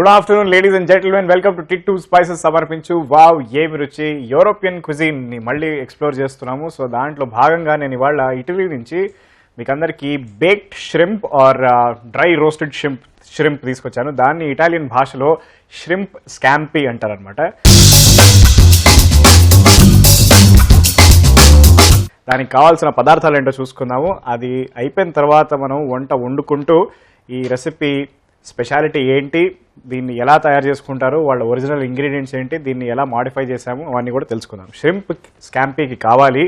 Good afternoon ladies and gentlemen, welcome to టిట్ 2 spices సమర్పించు wow ఏమి రుచి యూరోపియన్ క్విజిన్ ని మళ్ళీ ఎక్స్ప్లోర్ చేస్తున్నాము. సో దాంట్లో భాగంగా నేను ఇవాళ ఇటలీ నుంచి మీకు అందరికీ baked shrimp or dry roasted shrimp తీసుకొచ్చాను. దాన్ని ఇటాలియన్ భాషలో ష్రింప్ స్కాంపీ అంటారనమాట. దానికి కావాల్సిన పదార్థాలు ఏంటో చూసుకుందాము. అది అయిపోయిన తర్వాత మనం వంట వండుకుంటూ ఈ రెసిపీ స్పెషాలిటీ ఏంటి, దీన్ని ఎలా తయారు చేసుకుంటారు, వాళ్ళ ఒరిజినల్ ఇంగ్రీడియంట్స్ ఏంటి, దీన్ని ఎలా మాడిఫై చేసాము అవన్నీ కూడా తెలుసుకుందాం. ష్రింప్ స్కాంపీకి కావాలి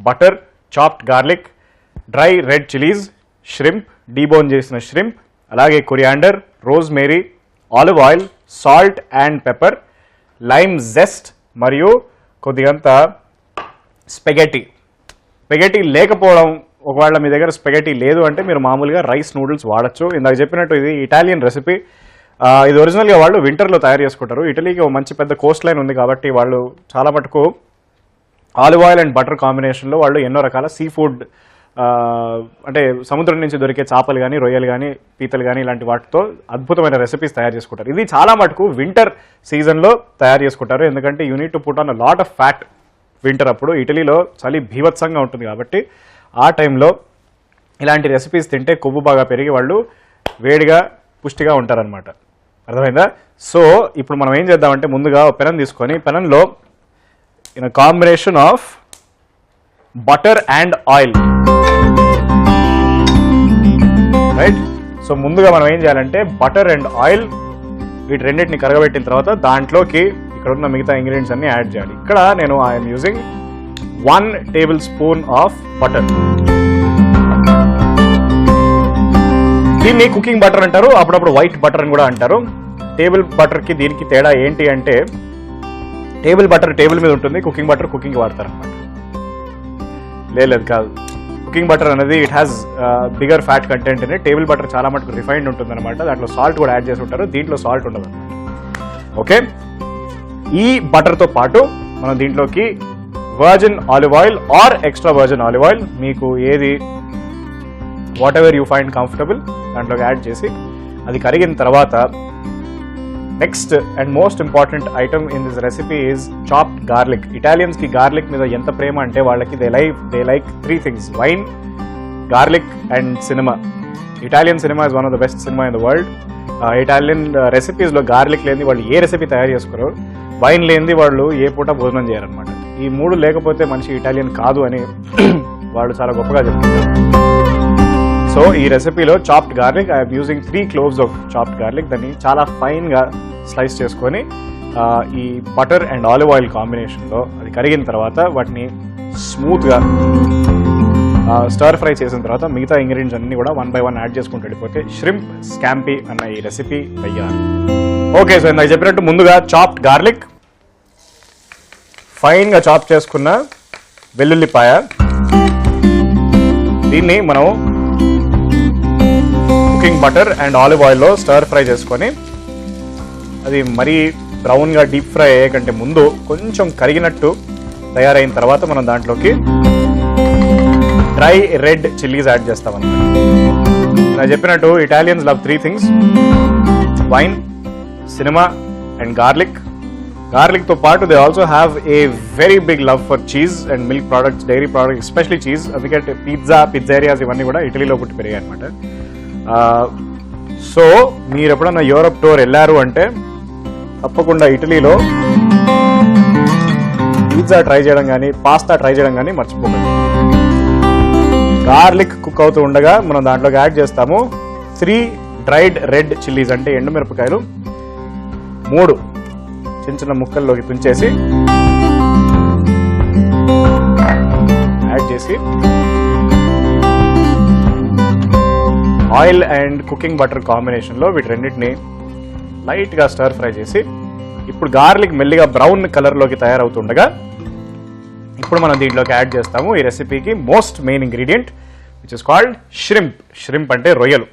butter, chopped garlic, dry red chillies, shrimp, debone చేసిన ష్రింప్, అలాగే coriander, rosemary, olive oil, salt and pepper, lime zest మరియు కొద్దిగంత స్పెగెటీ లేకపోవడం, ఒకవేళ మీ దగ్గర స్పెగెటీ లేదు అంటే మీరు మామూలుగా రైస్ నూడిల్స్ వాడచ్చు. ఇందాక చెప్పినట్టు ఇది ఇటాలియన్ రెసిపీ. ఇది ఒరిజినల్గా వాళ్ళు వింటర్లో తయారు చేసుకుంటారు. ఇటలీకి ఒక మంచి పెద్ద కోస్ట్ లైన్ ఉంది కాబట్టి వాళ్ళు చాలా మటుకు ఆలివ్ ఆయిల్ అండ్ బటర్ కాంబినేషన్లో వాళ్ళు ఎన్నో రకాల సీ ఫుడ్, అంటే సముద్రం నుంచి దొరికే చేపలు కానీ, రొయ్యలు కానీ, పీతలు కానీ ఇలాంటి వాటితో అద్భుతమైన రెసిపీస్ తయారు చేసుకుంటారు. ఇది చాలా మటుకు వింటర్ సీజన్లో తయారు చేసుకుంటారు. ఎందుకంటే you need to put on a lot of fat. Winter అప్పుడు ఇటలీలో చలి భీభత్సంగా ఉంటుంది కాబట్టి ఆ టైంలో ఇలాంటి రెసిపీస్ తింటే కొవ్వు బాగా పెరిగి వాళ్ళు వేడిగా పుష్టిగా ఉంటారనమాట. అర్థమైందా? సో ఇప్పుడు మనం ఏం చేద్దామంటే ముందుగా పెనం తీసుకొని పెనంలో in combination of butter and oil, right? So ముందుగా మనం ఏం చేయాలంటే బటర్ అండ్ ఆయిల్ వీటి రెండింటిని కరగబెట్టిన తర్వాత దాంట్లోకి ఇక్కడ ఉన్న మిగతా ఇంగ్రీడియంట్స్ అన్ని యాడ్ చేయాలి. ఇక్కడ నేను I'm using 1 table spoon of butter. దీన్ని కుకింగ్ బటర్ అంటారు, అప్పుడప్పుడు వైట్ బటర్ అని కూడా అంటారు. టేబుల్ బటర్కి దీనికి తేడా ఏంటి అంటే టేబుల్ బటర్ టేబుల్ మీద ఉంటుంది, కుకింగ్ బటర్ కుకింగ్ వాడతారు అనమాట. లేదు కాదు, కుకింగ్ బటర్ అనేది it has bigger fat content అని. టేబుల్ బటర్ చాలా మటుకు రిఫైన్డ్ ఉంటుంది అనమాట. దాంట్లో సాల్ట్ కూడా యాడ్ చేసి ఉంటారు, దీంట్లో సాల్ట్ ఉండదు అనమాట. ఓకే, ఈ బటర్తో పాటు మనం దీంట్లోకి virgin olive oil or extra virgin olive oil, మీకు ఏది whatever you find comfortable దాంట్లోకి యాడ్ చేసి అది కరిగిన తర్వాత next and most important item in this recipe is chopped garlic. Italians కి గార్లిక్ మీద ఎంత ప్రేమ అంటే వాళ్ళకి they like 3 things: wine, garlic and cinema. Italian cinema is one of the best cinema in the world. Italian రెసిపీస్లో garlic లేని వాళ్ళు ఏ recipe తయారు చేసుకోరు, వైన్ లేనిది వాళ్ళు ఏ పూట భోజనం చేయరనమాట. ఈ 3 లేకపోతే మనిషి ఇటాలియన్ కాదు అని వాళ్ళు చాలా గొప్పగా చెప్తున్నారు. సో ఈ రెసిపీలో chopped garlic, I'm using 3 cloves of chopped garlic. దాన్ని చాలా ఫైన్గా స్లైస్ చేసుకొని ఈ బటర్ అండ్ ఆలివ్ ఆయిల్ కాంబినేషన్లో అది కరిగిన తర్వాత వాటిని స్మూత్గా స్టర్ ఫ్రై చేసిన తర్వాత మిగతా ఇంగ్రీడియంట్స్ అన్ని కూడా 1 by 1 యాడ్ చేసుకుంటూ వెళ్ళిపోతే ష్రింప్ స్కాంపీ అన్న ఈ రెసిపీ తయారు. ఓకే, సో ఇందాక చెప్పినట్టు ముందుగా చాప్డ్ గార్లిక్, ఫైన్గా చాప్ చేసుకున్న వెల్లుల్లిపాయ, దీన్ని మనం కుకింగ్ బటర్ అండ్ ఆలివ్ ఆయిల్లో స్టర్ ఫ్రై చేసుకొని అది మరీ బ్రౌన్గా డీప్ ఫ్రై అయ్యే కంటే ముందు కొంచెం కరిగినట్టు తయారైన తర్వాత మనం దాంట్లోకి డ్రై రెడ్ చిల్లీస్ యాడ్ చేస్తామన్నమాట. నేను చెప్పినట్టు Italians love 3 things: wine, cinema and garlic. గార్లిక్తో పాటు they also have a very big love for cheese and milk products, dairy products, especially cheese. ఎందుకంటే పిజ్జారియాస్ ఇవన్నీ కూడా ఇటలీలో పుట్టి పెరిగాయి అనమాట. సో మీరు ఎప్పుడన్నా యూరోప్ టూర్ వెళ్ళారు అంటే తప్పకుండా ఇటలీలో పిజ్జా ట్రై చేయడం కానీ, పాస్తా ట్రై చేయడం కానీ మర్చిపోకండి. గార్లిక్ కుక్ అవుతూ ఉండగా మనం దాంట్లోకి యాడ్ చేస్తాము 3 డ్రైడ్ రెడ్ చిల్లీస్, అంటే ఎండుమిరపకాయలు 3 చిన్న చిన్న ముక్కల్లోకి తుంచేసి యాడ్ చేసి ఆయిల్ అండ్ కుకింగ్ బటర్ కాంబినేషన్లో వీటి రెండింటిని లైట్గా స్టర్ ఫ్రై చేసి ఇప్పుడు గార్లిక్ మెల్లిగా బ్రౌన్ కలర్లోకి తయారవుతుండగా ఇప్పుడు మనం దీంట్లోకి యాడ్ చేస్తాము ఈ రెసిపీకి most main ingredient which is called shrimp. Shrimp అంటే రొయ్యలు.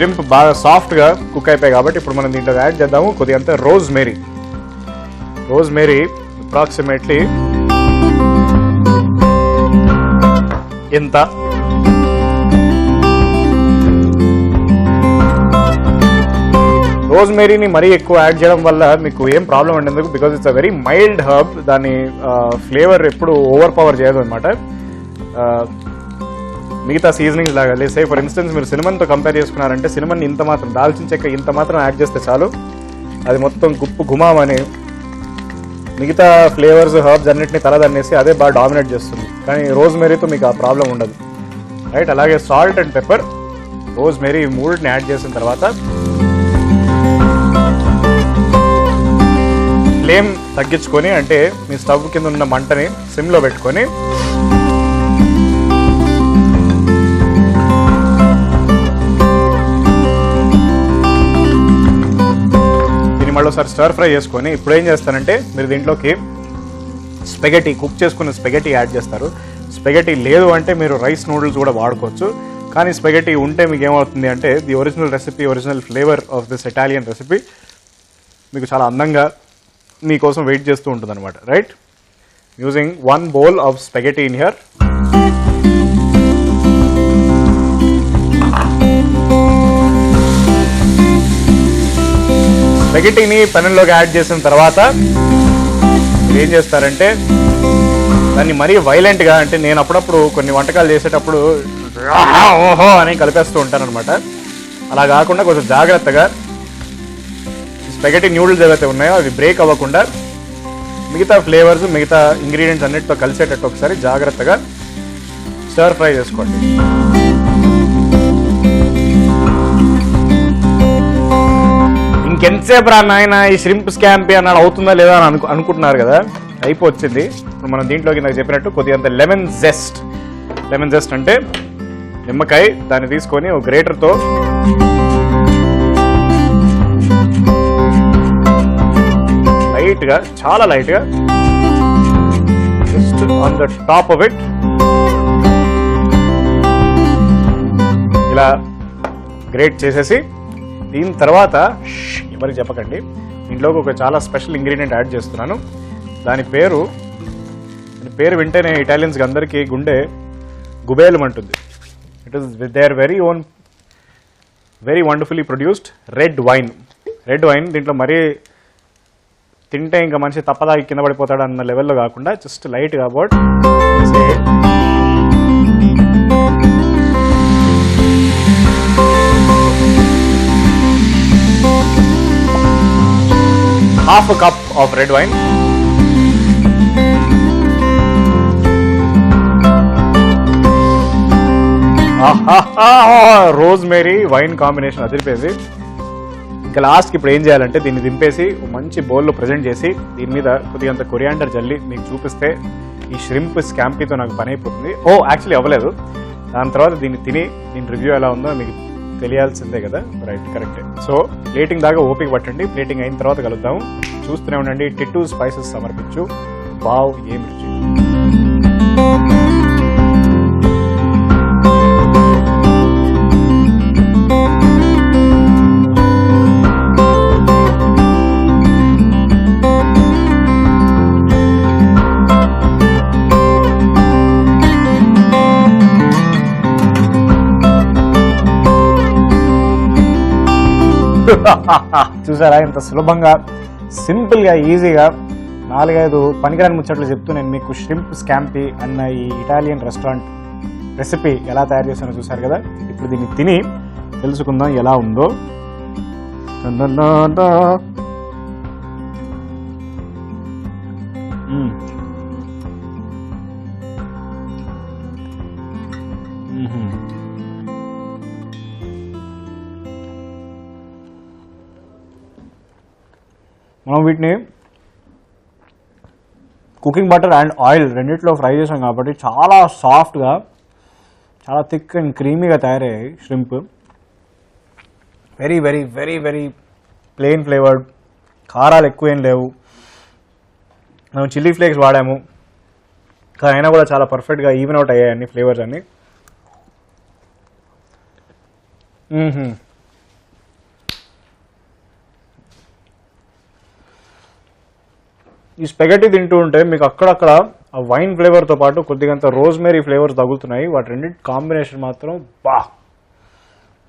ష్రింప్ బాగా సాఫ్ట్గా కుక్ అయిపోయాయి కాబట్టి ఇప్పుడు మనం దీంట్లో యాడ్ చేద్దాము కొద్దిగంత రోజ్ మేరీ అప్రాక్సిమేట్లీ ఇంత. రోజ్ మేరీని మరీ ఎక్కువ యాడ్ చేయడం వల్ల మీకు ఏం ప్రాబ్లం ఉండదు, because it's a very mild herb. దాని ఫ్లేవర్ ఎప్పుడు ఓవర్ పవర్ చేయదు అనమాట. మిగతా సీజనింగ్స్ లాగా సే ఫర్ ఇన్స్టెన్స్ మీరు సినిమన్తో కంపేర్ చేసుకున్నారంటే సినిమన్ ఇంత మాత్రం, దాల్చిన చెక్క ఇంత మాత్రం యాడ్ చేస్తే చాలు, అది మొత్తం గుమామని మిగతా ఫ్లేవర్స్ హర్బ్స్ అన్నింటినీ తలదన్నేసి అదే బాగా డామినేట్ చేస్తుంది. కానీ రోజ్ మేరీతో మీకు ఆ ప్రాబ్లం ఉండదు, రైట్? అలాగే salt and pepper, rosemary మూడింటిని యాడ్ చేసిన తర్వాత ఫ్లేమ్ తగ్గించుకొని, అంటే మీ స్టవ్ కింద ఉన్న మంటని సిమ్లో పెట్టుకొని దీన్ని మళ్ళీ ఒకసారి స్టర్ ఫ్రై చేసుకొని ఇప్పుడు ఏం చేస్తానంటే మీరు దీంట్లోకి స్పెగటీ, కుక్ చేసుకున్న స్పెగటీ యాడ్ చేస్తారు. స్పెగటీ లేదు అంటే మీరు రైస్ నూడిల్స్ కూడా వాడుకోవచ్చు. కానీ స్పెగటీ ఉంటే మీకు ఏమవుతుంది అంటే the original recipe, original flavour of this Italian recipe మీకు చాలా అందంగా మీకోసం వెయిట్ చేస్తూ ఉంటుంది అనమాట, right? Using 1 bowl of spaghetti in here. స్పెగటీని పెనంలోకి యాడ్ చేసిన తర్వాత మీరు ఏం చేస్తారంటే దాన్ని మరీ వైలెంట్గా, అంటే నేను అప్పుడప్పుడు కొన్ని వంటకాలు చేసేటప్పుడు ఓహో అని కలిపేస్తూ ఉంటాను అనమాట. అలా కాకుండా కొంచెం జాగ్రత్తగా స్పెగటీ న్యూడిల్స్ ఏవైతే ఉన్నాయో అవి బ్రేక్ అవ్వకుండా మిగతా ఫ్లేవర్స్, మిగతా ఇంగ్రీడియంట్స్ అన్నిటితో కలిసేటట్టు ఒకసారి జాగ్రత్తగా స్టర్ ఫ్రై చేసుకోండి. ఇంకెంతసేపు రా నాయన ఈ ష్రింప్ స్కాంపీ అన్నాడు, అవుతుందా లేదా అని అనుకుంటున్నారు కదా, అయిపోవచ్చింది. ఇప్పుడు మనం దీంట్లోకి నాకు చెప్పినట్టు కొద్దిగంత లెమన్ జెస్ట్ అంటే నిమ్మకాయ, దాన్ని తీసుకొని ఒక గ్రేటర్తో లైట్గా, చాలా లైట్గా just on the top of it ఇలా గ్రేట్ చేసేసి దీని తర్వాత ఎవరికి చెప్పకండి, దీంట్లోకి ఒక చాలా స్పెషల్ ఇంగ్రీడియంట్ యాడ్ చేస్తున్నాను. దాని పేరు వింటేనే ఇటాలియన్స్కి అందరికీ గుండె గుబేలం అంటుంది. It is their very own, very wonderfully produced red wine. దీంట్లో మరీ తింటే ఇంకా మనిషి తప్పదాగి కింద పడిపోతాడు అన్న లెవెల్లో కాకుండా జస్ట్ లైట్గా about half a cup of red wine. Rosemary wine combination అదిరిపోయింది. ఇంకా లాస్ట్కి ఇప్పుడు ఏం చేయాలంటే దీన్ని దింపేసి మంచి బౌల్లో ప్రజెంట్ చేసి దీని మీద కొద్దిగంత కొరియాండర్ జల్లి మీకు చూపిస్తే ఈ ష్రింప్ స్కాంపీతో నాకు పని అయిపోతుంది. యాక్చువల్లీ అవ్వలేదు. దాని తర్వాత దీన్ని తిని దీని రివ్యూ ఎలా ఉందో మీకు తెలియాల్సిందే కదా, రైట్? కరెక్టే. సో ప్లేటింగ్ దాకా ఓపిక పట్టండి, ప్లేటింగ్ అయిన తర్వాత కలుద్దాము. చూస్తూనే ఉండండి టిట్టు స్పైసెస్ సమర్పించు. వావ్, ఏం రుచి! చూసారా ఇంత సులభంగా, సింపుల్గా, ఈజీగా 4-5 పనికిరాని ముచ్చట్లు చెప్తూ నేను మీకు ష్రింప్ స్కాంపీ అన్న ఈ ఇటాలియన్ రెస్టారెంట్ రెసిపీ ఎలా తయారు చేస్తానో చూసారు కదా. ఇప్పుడు దీన్ని తిని తెలుసుకుందాం ఎలా ఉందో. మనం వీటిని కుకింగ్ బటర్ అండ్ ఆయిల్ రెండిట్లో ఫ్రై చేసాం కాబట్టి చాలా సాఫ్ట్గా, చాలా థిక్ అండ్ క్రీమీగా తయారయ్యాయి shrimp. Very very very very plain flavoured, కారాలు ఎక్కువ ఏం లేవు. మనం చిల్లీ ఫ్లేక్స్ వాడాము కానీ అయినా కూడా చాలా పర్ఫెక్ట్గా ఈవెన్ అవుట్ అయ్యాయి అన్ని ఫ్లేవర్స్ అన్ని. ఈ స్పెగటీ తింటూ ఉంటే మీకు అక్కడక్కడ ఆ వైన్ ఫ్లేవర్తో పాటు కొద్దిగంత రోజ్మేరీ ఫ్లేవర్స్ తగులుతున్నాయి. వాటి రెండింటి కాంబినేషన్ మాత్రం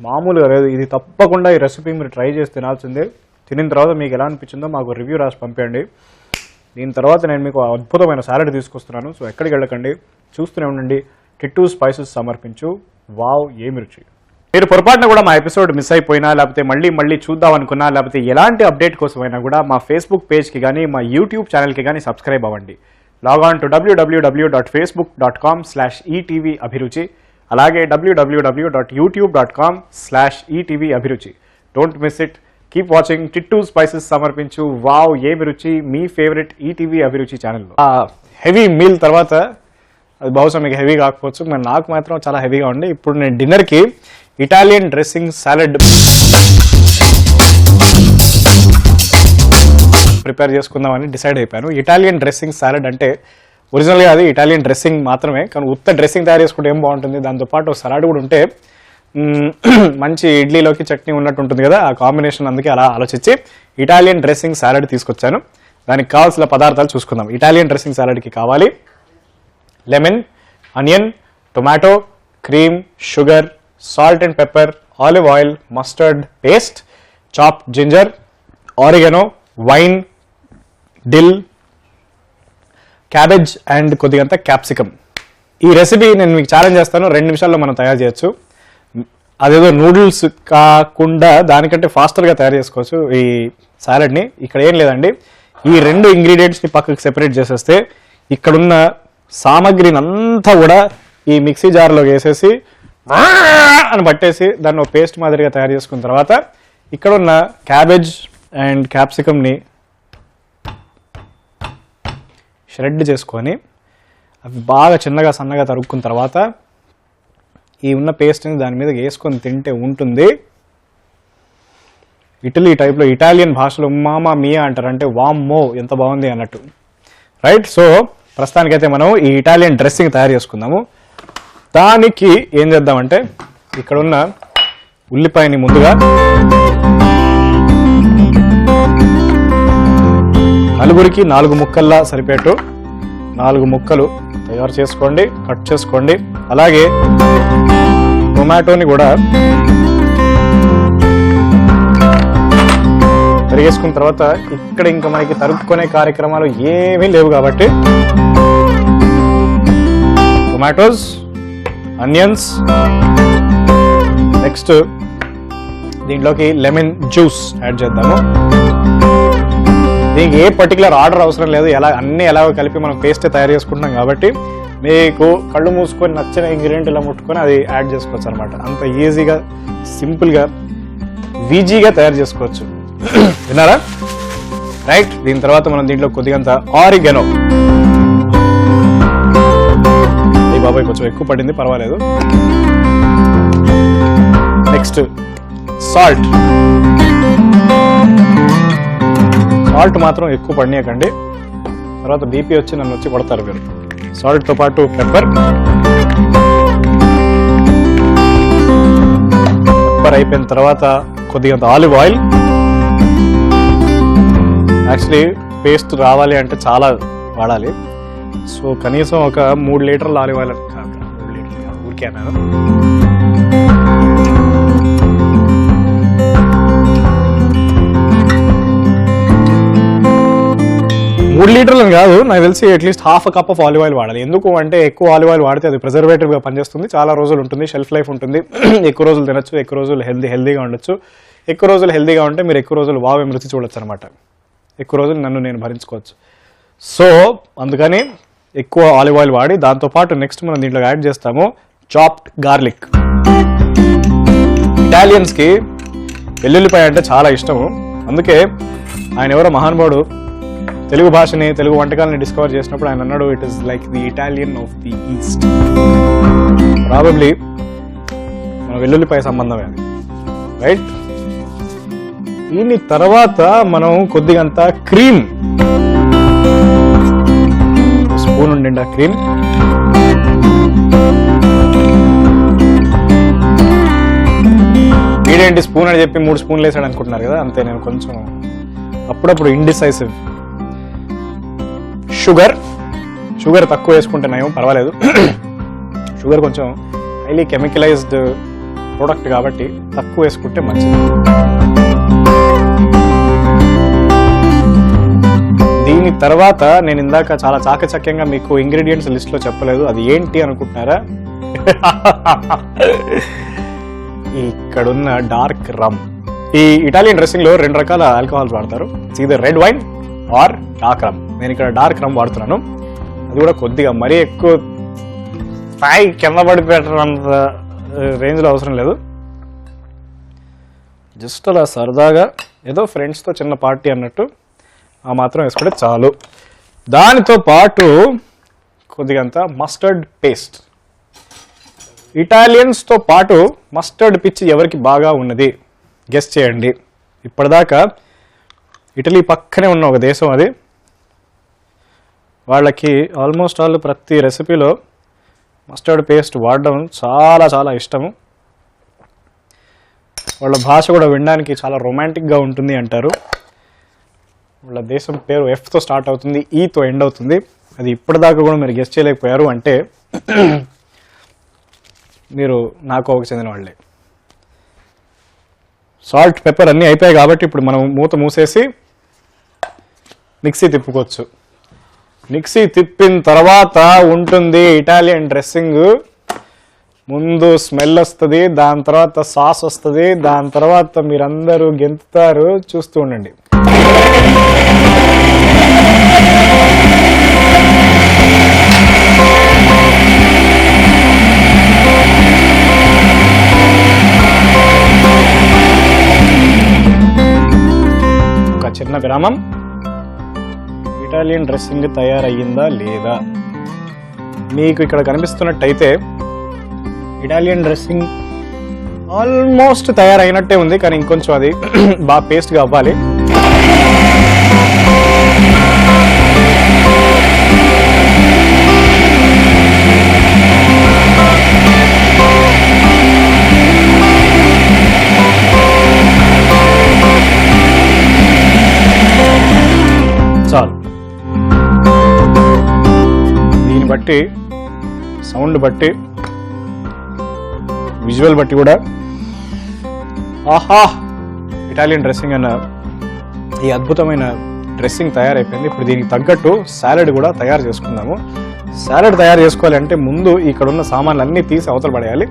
మామూలుగా లేదు. ఇది తప్పకుండా ఈ రెసిపీ మీరు ట్రై చేసి తినాల్సిందే. తినిన తర్వాత మీకు ఎలా అనిపించిందో మాకు రివ్యూ రాసి పంపండి. దీని తర్వాత నేను మీకు అద్భుతమైన సాలడ్ తీసుకొస్తున్నాను. సో ఎక్కడికి వెళ్ళకండి, చూస్తూనే ఉండండి. టిట్టూ స్పైసెస్ సమర్పించు వావ్ ఏమి రుచి. మీరు పొరపాటున కూడా మా ఎపిసోడ్ మిస్ అయిపోయినా, లేకపోతే మళ్ళీ చూద్దాం అనుకున్నా, లేకపోతే ఎలాంటి అప్డేట్ కోసమైనా కూడా మా ఫేస్బుక్ పేజ్కి కానీ మా యూట్యూబ్ ఛానల్కి కానీ సబ్స్క్రైబ్ అవ్వండి. లాగ్ ఆన్ టు www.facebook.com/etvabhiruchi, అలాగే www.youtube.com/etvabhiruchi. Don't miss it. Keep watching Tittu spices సమర్పించు వావ్ ఏమి రుచి, మీ ఫేవరెట్ ఈటీవీ అభిరుచి ఛానల్లో. హెవీ మీల్ తర్వాత అది బహుశా మీకు హెవీ కాకపోవచ్చు, మరి నాకు మాత్రం చాలా హెవీగా ఉండి. ఇప్పుడు నేను డిన్నర్కి ఇటాలియన్ డ్రెస్సింగ్ సాలడ్ ప్రిపేర్ చేసుకుందామని డిసైడ్ అయిపోయాను. ఇటాలియన్ డ్రెస్సింగ్ సాలడ్ అంటే ఒరిజినల్గా అది ఇటాలియన్ డ్రెస్సింగ్ మాత్రమే, కానీ ఉత్త డ్రెస్సింగ్ తయారు చేసుకుంటే ఏం బాగుంటుంది, దాంతోపాటు సలాడ్ కూడా ఉంటే మంచి ఇడ్లీలోకి చట్నీ ఉన్నట్టు ఉంటుంది కదా, ఆ కాంబినేషన్. అందుకే అలా ఆలోచించి ఇటాలియన్ డ్రెస్సింగ్ సాలడ్ తీసుకొచ్చాను. దానికి కావాల్సిన పదార్థాలు చూసుకుందాం. ఇటాలియన్ డ్రెస్సింగ్ సాలడ్కి కావాలి lemon, onion, tomato, cream, sugar, salt and pepper, olive oil, mustard paste, chopped ginger, oregano, wine, dill, cabbage and కొద్దిగంత క్యాప్సికమ్. ఈ రెసిపీ నేను మీకు ఛాలెంజ్ చేస్తాను, 2 నిమిషాల్లో మనం తయారు చేయొచ్చు. అదేదో నూడిల్స్ కాకుండా దానికంటే ఫాస్టర్గా తయారు చేసుకోవచ్చు ఈ సాలడ్ని. ఇక్కడ ఏం లేదండి, ఈ 2 ఇంగ్రీడియంట్స్ని పక్కకు సెపరేట్ చేసేస్తే ఇక్కడున్న సామాగ్రిని అంతా కూడా ఈ మిక్సీ జార్లో వేసేసి అని పట్టేసి దాన్ని ఒక పేస్ట్ మాదిరిగా తయారు చేసుకున్న తర్వాత ఇక్కడున్న క్యాబేజ్ అండ్ క్యాప్సికమ్ని షెడ్ చేసుకొని అవి బాగా చిన్నగా సన్నగా తరుక్కున్న తర్వాత ఈ ఉన్న పేస్ట్ని దాని మీద వేసుకొని తింటే ఉంటుంది ఇటలీ టైప్లో, ఇటాలియన్ భాషలో మామా మియా అంటారు, అంటే వామ్మో ఎంత బాగుంది అన్నట్టు. రైట్, సో ప్రస్తుతానికైతే మనం ఈ ఇటాలియన్ డ్రెస్సింగ్ తయారు చేసుకుందాము. దానికి ఏం చేద్దామంటే ఇక్కడున్న ఉల్లిపాయని ముందుగా నలుగురికి 4 ముక్కల్లా సరిపెట్టు 4 ముక్కలు తయారు చేసుకోండి, కట్ చేసుకోండి. అలాగే టొమాటోని కూడా తరిగేసుకున్న తర్వాత ఇక్కడ ఇంకా మనకి తరుక్కునే కార్యక్రమాలు ఏమీ లేవు కాబట్టి టొమాటోస్, ఆనియన్స్, నెక్స్ట్ దీంట్లోకి లెమన్ జ్యూస్ యాడ్ చేద్దాము. దీనికి ఏ పర్టికులర్ ఆర్డర్ అవసరం లేదు, అన్నీ ఎలాగో కలిపి మనం పేస్ట్ తయారు చేసుకుంటున్నాం కాబట్టి మీకు కళ్ళు మూసుకొని నచ్చిన ఇంగ్రీడియంట్ ఇలా ముట్టుకొని అది యాడ్ చేసుకోవచ్చు అనమాట. అంత ఈజీగా, సింపుల్గా, ఈజీగా తయారు చేసుకోవచ్చు. విన్నారా? రైట్, దీని తర్వాత మనం దీంట్లో కొద్దిగంత ఆరిగనో, ఈ బాబాయ్ కొంచెం ఎక్కువ పడింది పర్వాలేదు. నెక్స్ట్ సాల్ట్ మాత్రం ఎక్కువ పడినాకండి, తర్వాత బీపీ వచ్చి నన్ను వచ్చి కొడతారు మీరు. సాల్ట్తో పాటు పెప్పర్ అయిపోయిన తర్వాత కొద్దిగంత ఆలివ్ ఆయిల్. యాక్చువల్లీ పేస్ట్ రావాలి అంటే చాలా వాడాలి, సో కనీసం ఒక 3 లీటర్ల ఆలివ్ ఆయిల్, 3 లీటర్లు ఊరికే అన్నాను. 3 లీటర్లు కాదు, నాకు తెలిసి at least ½ cup of olive oil వాడాలి. ఎందుకు అంటే ఎక్కువ ఆలివ్ ఆయిల్ వాడితే అది ప్రిజర్వేటివ్గా పనిచేస్తుంది, చాలా రోజులు ఉంటుంది, షెల్ఫ్ లైఫ్ ఉంటుంది, ఎక్కువ రోజులు తినచ్చు, ఎక్కువ రోజులు హెల్దీగా ఉండొచ్చు. ఎక్కువ రోజులు హెల్దీగా ఉంటే మీరు ఎక్కువ రోజులు వావ్ రుచి చూడొచ్చు అనమాట, ఎక్కువ రోజులు నన్ను నేను భరించుకోవచ్చు. సో అందుకని ఎక్కువ ఆలివ్ ఆయిల్ వాడి, దాంతోపాటు నెక్స్ట్ మనం దీంట్లో యాడ్ చేస్తాము చాప్డ్ గార్లిక్. ఇటాలియన్స్కి వెల్లుల్లిపాయ అంటే చాలా ఇష్టము, అందుకే ఆయన ఎవరో మహానుభావుడు తెలుగు భాషని, తెలుగు వంటకాలని డిస్కవర్ చేసినప్పుడు ఆయన అన్నాడు, it is like the Italian of the east. Probably మన వెల్లుల్లిపాయ సంబంధమే అది. రైట్, దీని తర్వాత మనం కొద్దిగంత క్రీమ్, స్పూన్ ఉండిండి క్రీమ్, వీడేంటి స్పూన్ అని చెప్పి 3 స్పూన్లు వేసాడు అనుకుంటున్నారు కదా, అంతే. నేను కొంచెం అప్పుడప్పుడు ఇండిసైసివ్. షుగర్ తక్కువ వేసుకుంటే నయం, పర్వాలేదు. షుగర్ కొంచెం హైలీ కెమికలైజ్డ్ ప్రోడక్ట్ కాబట్టి తక్కువ వేసుకుంటే మంచిది. దీని తర్వాత నేను ఇందాక చాలా చాకచక్యంగా మీకు ఇంగ్రీడియంట్స్ లిస్ట్ లో చెప్పలేదు, అది ఏంటి అనుకుంటున్నారా? ఇక్కడున్న డార్క్ రమ్. ఈ ఇటాలియన్ డ్రెస్సింగ్ లో 2 రకాల ఆల్కహాల్స్ వాడతారు, either red wine or dark rum. నేను ఇక్కడ డార్క్ రమ్ వాడుతున్నాను, అది కూడా కొద్దిగా మరీ ఎక్కువ స్థాయి కింద పడిపెట్టడంత రేంజ్లో అవసరం లేదు. జస్ట్ అలా సరదాగా ఏదో ఫ్రెండ్స్తో చిన్న పార్టీ అన్నట్టు ఆ మాత్రం వేసుకుంటే చాలు. దానితో పాటు కొద్దిగంత మస్టర్డ్ పేస్ట్. ఇటాలియన్స్తో పాటు మస్టర్డ్ పిచ్చి ఎవరికి బాగా ఉన్నది గెస్ చేయండి. ఇప్పటిదాకా ఇటలీ పక్కనే ఉన్న ఒక దేశం అది, వాళ్ళకి ఆల్మోస్ట్ వాళ్ళు ప్రతి రెసిపీలో మస్టర్డ్ పేస్ట్ వాడడం చాలా చాలా ఇష్టము. వాళ్ళ భాష కూడా వినడానికి చాలా రొమాంటిక్గా ఉంటుంది అంటారు. వాళ్ళ దేశం పేరు ఎఫ్తో స్టార్ట్ అవుతుంది, ఈతో ఎండ్ అవుతుంది. అది ఇప్పటిదాకా కూడా మీరు గెస్ చేయలేకపోయారు అంటే మీరు నాకోకి చెందిన వాళ్ళే. సాల్ట్ పెప్పర్ అన్నీ అయిపోయాయి కాబట్టి ఇప్పుడు మనం మూత మూసేసి మిక్సీ తిప్పుకోవచ్చు. మిక్సీ తిప్పిన తర్వాత ఉంటుంది ఇటాలియన్ డ్రెస్సింగ్. ముందు స్మెల్ వస్తుంది, దాని తర్వాత సాస్ వస్తుంది, దాని తర్వాత మీరందరూ గెంతుతారు. చూస్తూ ఉండండి. ఒక చిన్న విరామం. ఇటాలియన్ డ్రెస్సింగ్ తయారయ్యిందా లేదా? మీకు ఇక్కడ కనిపిస్తున్నట్టయితే ఇటాలియన్ డ్రెస్సింగ్ ఆల్మోస్ట్ తయారైనట్టే ఉంది, కానీ ఇంకొంచెం అది బాగా పేస్ట్గా అవ్వాలి. చాలు. దీన్ని బట్టి, సౌండ్ బట్టి, విజువల్ బట్టి కూడా ఆహా ఇటాలియన్ డ్రెస్సింగ్ అన్న ఈ అద్భుతమైన డ్రెస్సింగ్ తయారైపోయింది. ఇప్పుడు దీనికి తగ్గట్టు సాలెడ్ కూడా తయారు చేసుకుందాము. సాలెడ్ తయారు చేసుకోవాలంటే ముందు ఇక్కడ ఉన్న సామాన్లు అన్నీ తీసి అవతల పడేయాలి.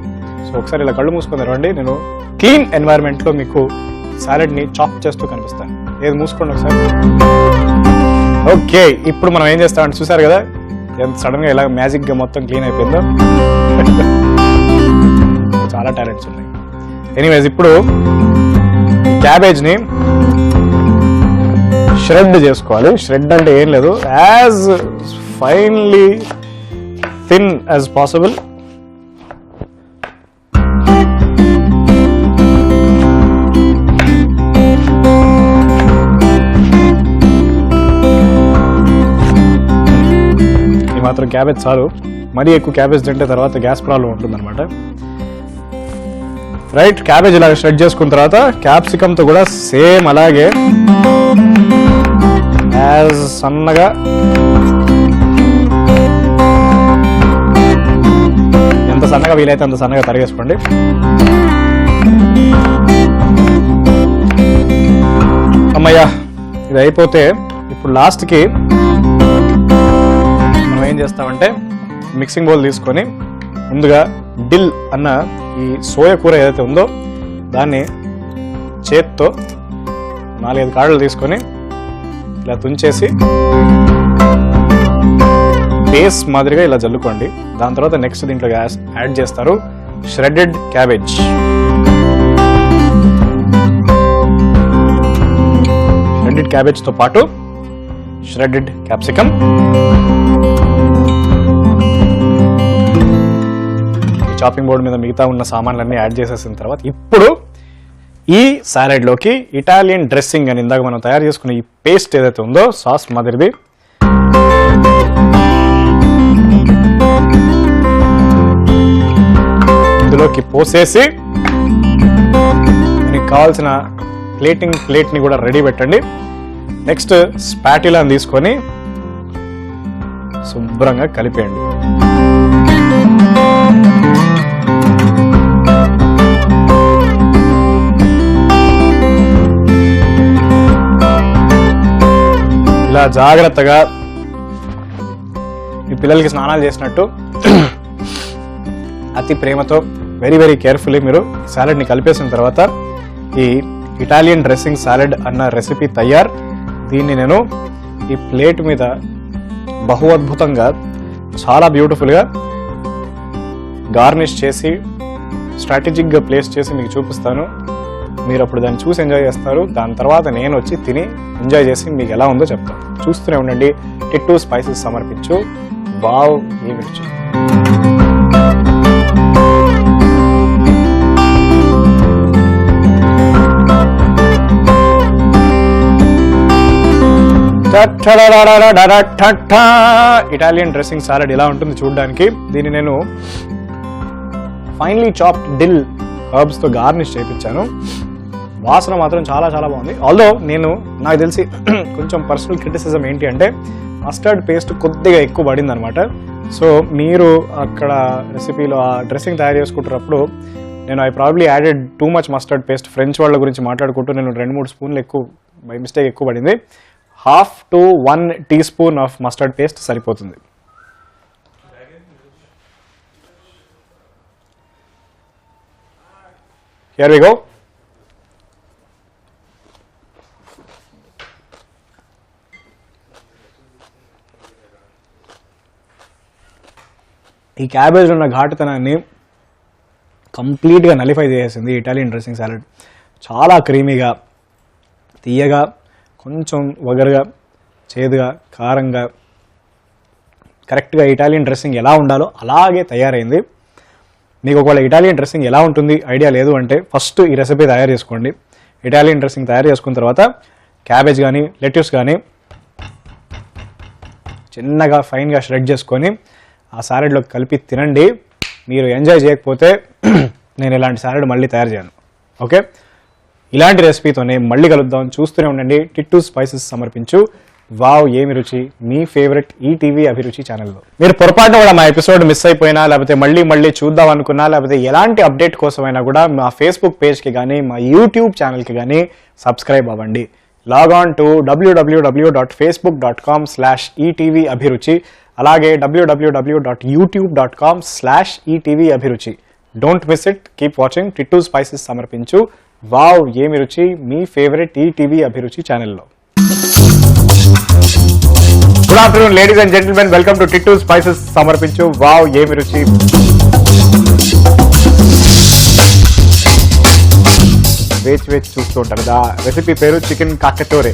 సో ఒకసారి ఇలా కళ్ళు మూసుకొని రండి, నేను క్లీన్ ఎన్వైరన్మెంట్లో మీకు సాలెడ్ని చాప్ చేస్తూ కనిపిస్తాను. ఏది మూసుకోండి ఒకసారి. ఓకే, ఇప్పుడు మనం ఏం చేస్తామంటే చూసారు కదా ఎంత సడన్గా ఇలా మ్యాజిక్గా మొత్తం క్లీన్ అయిపోయిందో. చాలా టాలెంట్స్ ఉన్నాయి. ఎనీవేస్, ఇప్పుడు క్యాబేజ్ని ష్రెడ్ చేసుకోవాలి. ష్రెడ్ అంటే ఏం లేదు, as finely thin as possible. ఈ మాత్రం క్యాబేజ్ చాలు. మరీ ఎక్కువ క్యాబేజ్ తింటే తర్వాత గ్యాస్ ప్రాబ్లం ఉంటుందన్నమాట. రైట్, క్యాబేజ్ ఇలాగ షెడ్ చేసుకున్న తర్వాత క్యాప్సికమ్తో కూడా సేమ్ అలాగే యాజ్ సన్నగా ఎంత సన్నగా వీలైతే అంత సన్నగా తరిగేసుకోండి. అమ్మయ్యా, ఇది అయిపోతే ఇప్పుడు లాస్ట్కి మనం ఏం చేస్తామంటే మిక్సింగ్ బౌల్ తీసుకొని ముందుగా డిల్ అన్న ఈ సోయా కూర ఏదైతే ఉందో దాన్ని చేత్తో 4-5 కాడలు తీసుకొని ఇలా తుంచేసి బేస్ మాదిరిగా ఇలా జల్లుకోండి. దాని తర్వాత నెక్స్ట్ దీంట్లో యాడ్ చేస్తారు ష్రెడెడ్ క్యాబేజ్. ష్రెడెడ్ క్యాబేజ్తో పాటు ష్రెడెడ్ క్యాప్సికమ్, చాపింగ్ బోర్డు మీద మిగతా ఉన్న సామాన్లన్నీ యాడ్ చేసేసిన తర్వాత ఇప్పుడు ఈ సాలెడ్లోకి ఇటాలియన్ డ్రెస్సింగ్ అని ఇందాక మనం తయారు చేసుకున్న ఈ పేస్ట్ ఏదైతే ఉందో సాస్ మాదిరిది ఇందులోకి పోసేసి మీకు కావాల్సిన ప్లేట్ని కూడా రెడీ పెట్టండి. నెక్స్ట్ స్పాటిలాని తీసుకొని శుభ్రంగా కలిపేయండి. ఇలా జాగ్రత్తగా మీ పిల్లలకి స్నానాలు చేసినట్టు అతి ప్రేమతో వెరీ వెరీ కేర్ఫుల్లీ మీరు సాలెడ్ని కలిపేసిన తర్వాత ఈ ఇటాలియన్ డ్రెస్సింగ్ సాలెడ్ అన్న రెసిపీ తయారు. దీన్ని నేను ఈ ప్లేట్ మీద బహు అద్భుతంగా చాలా బ్యూటిఫుల్గా గార్నిష్ చేసి స్ట్రాటజిక్గా ప్లేస్ చేసి మీకు చూపిస్తాను. మీరు అప్పుడు దాన్ని చూసి ఎంజాయ్ చేస్తారు. దాని తర్వాత నేను వచ్చి తిని ఎంజాయ్ చేసి మీకు ఎలా ఉందో చెప్తాను. చూస్తూనే ఉండండి. టిట్టూ స్పైసెస్ సమర్పించు వావ్ ఏమి రుచి. ఇటాలియన్ డ్రెస్సింగ్ సాలడ్ ఇలా ఉంటుంది చూడడానికి. దీన్ని నేను ఫైన్లీ చాప్డ్ డిల్ హర్బ్స్ తో గార్నిష్ చేయించాను. వాసన మాత్రం చాలా చాలా బాగుంది. ఆల్దో నాకు తెలిసి కొంచెం పర్సనల్ క్రిటిసిజం ఏంటి అంటే మస్టర్డ్ పేస్ట్ కొద్దిగా ఎక్కువ పడింది అనమాట. సో మీరు అక్కడ రెసిపీలో ఆ డ్రెస్సింగ్ తయారు చేసుకుంటున్నప్పుడు I probably added too much mustard paste. French వాళ్ళ గురించి మాట్లాడుకుంటూ నేను 2-3 స్పూన్లు ఎక్కువ బై మిస్టేక్ ఎక్కువ పడింది. 1/2 to 1 teaspoon of mustard paste సరిపోతుంది. Here we go. ఈ క్యాబేజ్ ఉన్న ఘాటుతనాన్ని కంప్లీట్గా నలిఫై చేసేసింది ఇటాలియన్ డ్రెస్సింగ్ సాలడ్. చాలా క్రీమీగా, తీయగా, కొంచెం వగరుగా, చేదుగా, కారంగా, కరెక్ట్గా ఇటాలియన్ డ్రెస్సింగ్ ఎలా ఉండాలో అలాగే తయారైంది. మీకు ఒకవేళ ఇటాలియన్ డ్రెస్సింగ్ ఎలా ఉంటుంది ఐడియా లేదు అంటే ఫస్ట్ ఈ రెసిపీ తయారు చేసుకోండి. ఇటాలియన్ డ్రెస్సింగ్ తయారు చేసుకున్న తర్వాత క్యాబేజ్ కానీ లెట్యూస్ కానీ చిన్నగా ఫైన్గా ష్రెడ్ చేసుకొని ఆ సాలెడ్లోకి కలిపి తినండి. మీరు ఎంజాయ్ చేయకపోతే నేను ఇలాంటి సాలెడ్ మళ్ళీ తయారు చేయను. ఓకే, ఇలాంటి రెసిపీతోనే మళ్ళీ కలుద్దాం. చూస్తూనే ఉండండి టిట్టూ స్పైసెస్ సమర్పించు వావ్ ఏమి రుచి, మీ ఫేవరెట్ ఈటీవీ అభిరుచి ఛానల్లో. మీరు పొరపాటున కూడా మా ఎపిసోడ్ మిస్ అయిపోయినా, లేకపోతే మళ్ళీ చూద్దాం అనుకున్నా, లేకపోతే ఎలాంటి అప్డేట్ కోసమైనా కూడా మా ఫేస్బుక్ పేజ్కి కానీ మా యూట్యూబ్ ఛానల్కి కానీ సబ్స్క్రైబ్ అవ్వండి. లాగ్ ఆన్ టు www.facebook.com/etvabhiruchi, అలాగే www.youtube.com/etvabhiruchi. Don't miss it. Keep watching Tittu spices సమర్పించు వావ్ ఏమి రుచి, మీ ఫేవరెట్ ఈటీవీ అభిరుచి ఛానల్లో. Good afternoon ladies and gentlemen, welcome to Tittu spices సమర్పించు వావ్ ఏమి రుచి. వేచి చూస్తూ ఉంటారు. రెసిపీ పేరు చికెన్ కాకటోరే.